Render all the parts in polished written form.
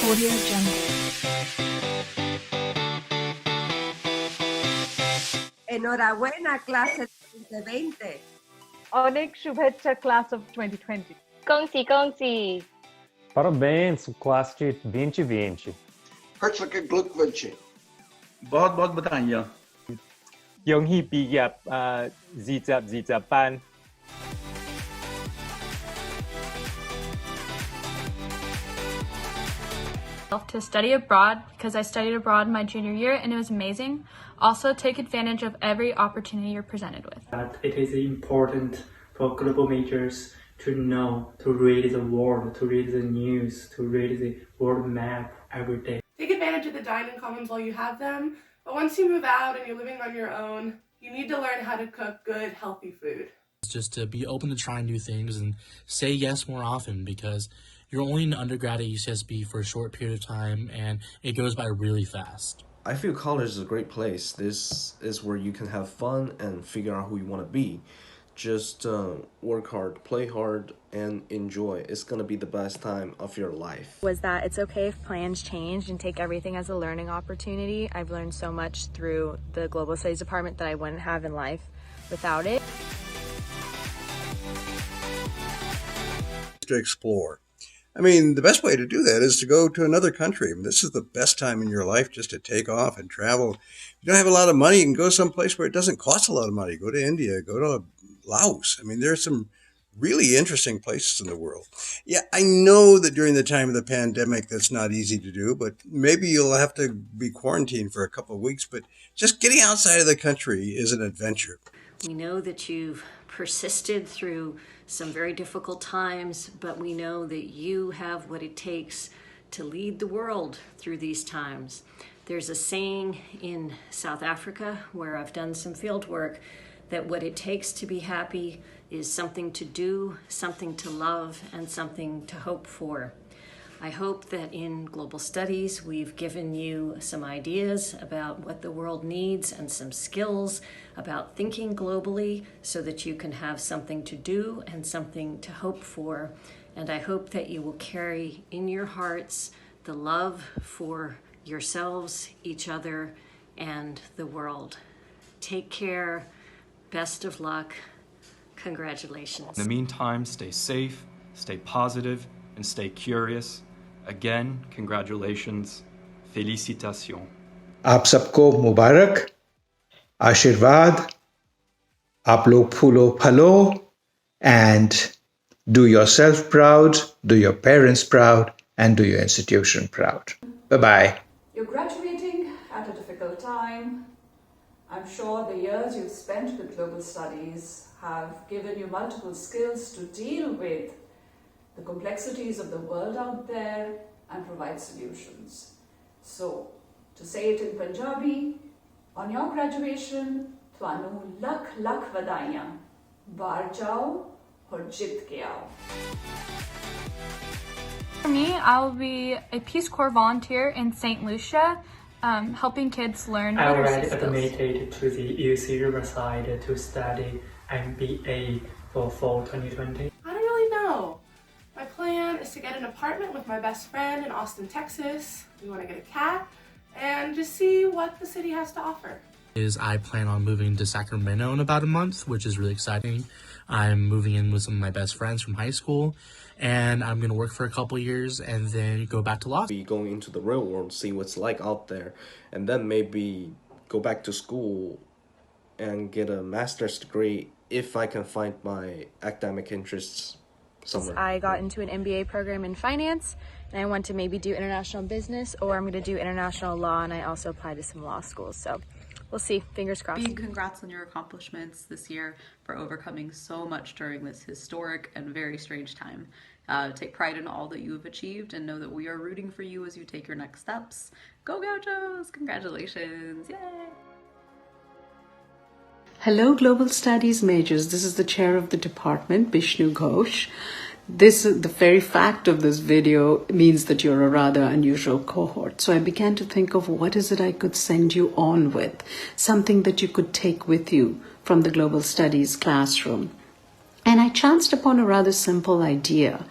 Audio Jungle. Enhorabuena, clase 2020. অনেক শুভেচ্ছা class of 2020. 恭喜恭喜 Parabéns, classe de 2020. Hartelijke Glückwünsche. बहुत बहुत बधाइयाँ Young Hippie Yap, Pan. To study abroad because I studied abroad my junior year and it was amazing. Also, take advantage of every opportunity you're presented with. That it is important for global majors to know, to read the world, to read the news, to read the world map every day. Take advantage of the dining commons while you have them, but once you move out and you're living on your own, you need to learn how to cook good, healthy food. Just to be open to trying new things and say yes more often, because you're only an undergrad at UCSB for a short period of time and it goes by really fast. I feel college is a great place. This is where you can have fun and figure out who you want to be. Just work hard, play hard, and enjoy. It's going to be the best time of your life. Was that it's okay if plans change and take everything as a learning opportunity. I've learned so much through the Global Studies department that I wouldn't have in life without it. To explore. I mean, the best way to do that is to go to another country. I mean, this is the best time in your life just to take off and travel. If you don't have a lot of money, you can go someplace where it doesn't cost a lot of money. Go to India, go to Laos. I mean, there's some really interesting places in the world. Yeah, I know that during the time of the pandemic, that's not easy to do, but maybe you'll have to be quarantined for a couple of weeks. But just getting outside of the country is an adventure. We know that you've persisted through some very difficult times, but we know that you have what it takes to lead the world through these times. There's a saying in South Africa, where I've done some field work, that what it takes to be happy is something to do, something to love, and something to hope for. I hope that in Global Studies we've given you some ideas about what the world needs and some skills about thinking globally so that you can have something to do and something to hope for. And I hope that you will carry in your hearts the love for yourselves, each other, and the world. Take care. Best of luck. Congratulations. In the meantime, stay safe, stay positive, and stay curious. Again, congratulations. Félicitations. आप सबको मुबारक, आशीर्वाद, आप लोग फूलो फलो, and do yourself proud, do your parents proud, and do your institution proud. Bye-bye. You're graduating at a difficult time. I'm sure the years you've spent with Global Studies have given you multiple skills to deal with the complexities of the world out there and provide solutions. So, to say it in Punjabi, on your graduation, twanu lakh lakh vadaiyan, baar jao aur jit ke aao. For me, I'll be a Peace Corps volunteer in St. Lucia, helping kids learn I literacy already skills. admitted to the UC Riverside to study MBA for fall 2020. I don't really know. My plan is to get an apartment with my best friend in Austin, Texas. We want to get a cat and just see what the city has to offer. I plan on moving to Sacramento in about a month, which is really exciting. I'm moving in with some of my best friends from high school, and I'm going to work for a couple years and then go back to law school. Be going into the real world, see what's like out there, and then maybe go back to school and get a master's degree if I can find my academic interests somewhere. I got into an MBA program in finance, and I want to maybe do international business, or I'm going to do international law, and I also apply to some law schools. So we'll see. Fingers crossed. Big congrats on your accomplishments this year for overcoming so much during this historic and very strange time. Take pride in all that you have achieved and know that we are rooting for you as you take your next steps. Go Gauchos! Congratulations! Yay! Hello Global Studies majors, this is the chair of the department, Vishnu Ghosh. The very fact of this video means that you're a rather unusual cohort. So I began to think of what is it I could send you on with, something that you could take with you from the Global Studies classroom. And I chanced upon a rather simple idea.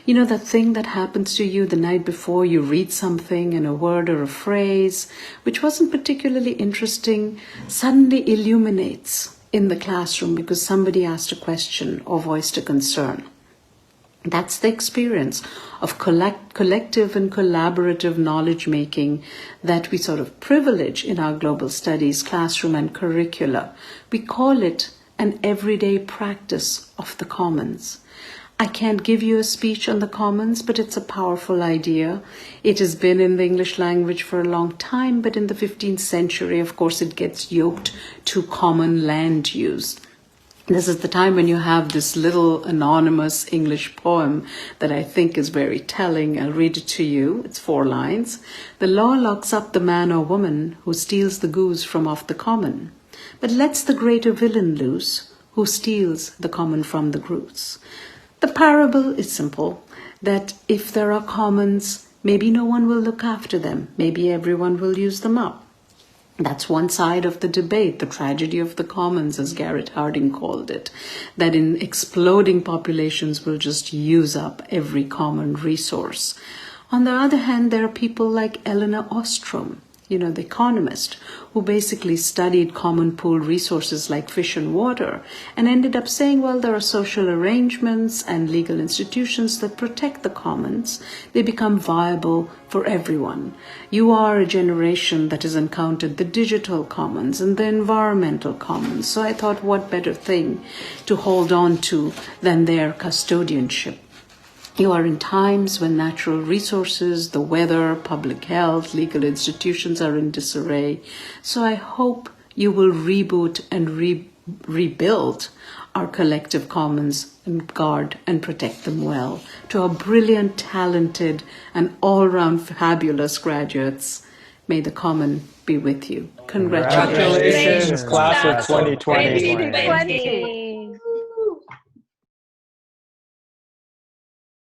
You know, that thing that happens to you the night before you read something and a word or a phrase, which wasn't particularly interesting, suddenly illuminates in the classroom because somebody asked a question or voiced a concern. That's the experience of collective and collaborative knowledge making that we sort of privilege in our global studies classroom and curricula. We call it an everyday practice of the commons. I can't give you a speech on the commons, but it's a powerful idea. It has been in the English language for a long time, but in the 15th century, of course, it gets yoked to common land use. This is the time when you have this little anonymous English poem that I think is very telling. I'll read it to you. It's 4 lines. The law locks up the man or woman who steals the goose from off the common, but lets the greater villain loose who steals the common from the goose. The parable is simple, that if there are commons, maybe no one will look after them. Maybe everyone will use them up. That's one side of the debate, the tragedy of the commons, as Garrett Harding called it, that in exploding populations will just use up every common resource. On the other hand, there are people like Elinor Ostrom, you know, the economist, who basically studied common pool resources like fish and water and ended up saying, well, there are social arrangements and legal institutions that protect the commons. They become viable for everyone. You are a generation that has encountered the digital commons and the environmental commons. So I thought, what better thing to hold on to than their custodianship? You are in times when natural resources, the weather, public health, legal institutions are in disarray. So I hope you will reboot and rebuild our collective commons and guard and protect them well. To our brilliant, talented, and all-round fabulous graduates, may the common be with you. Congratulations. Congratulations, class of 2020. 2020.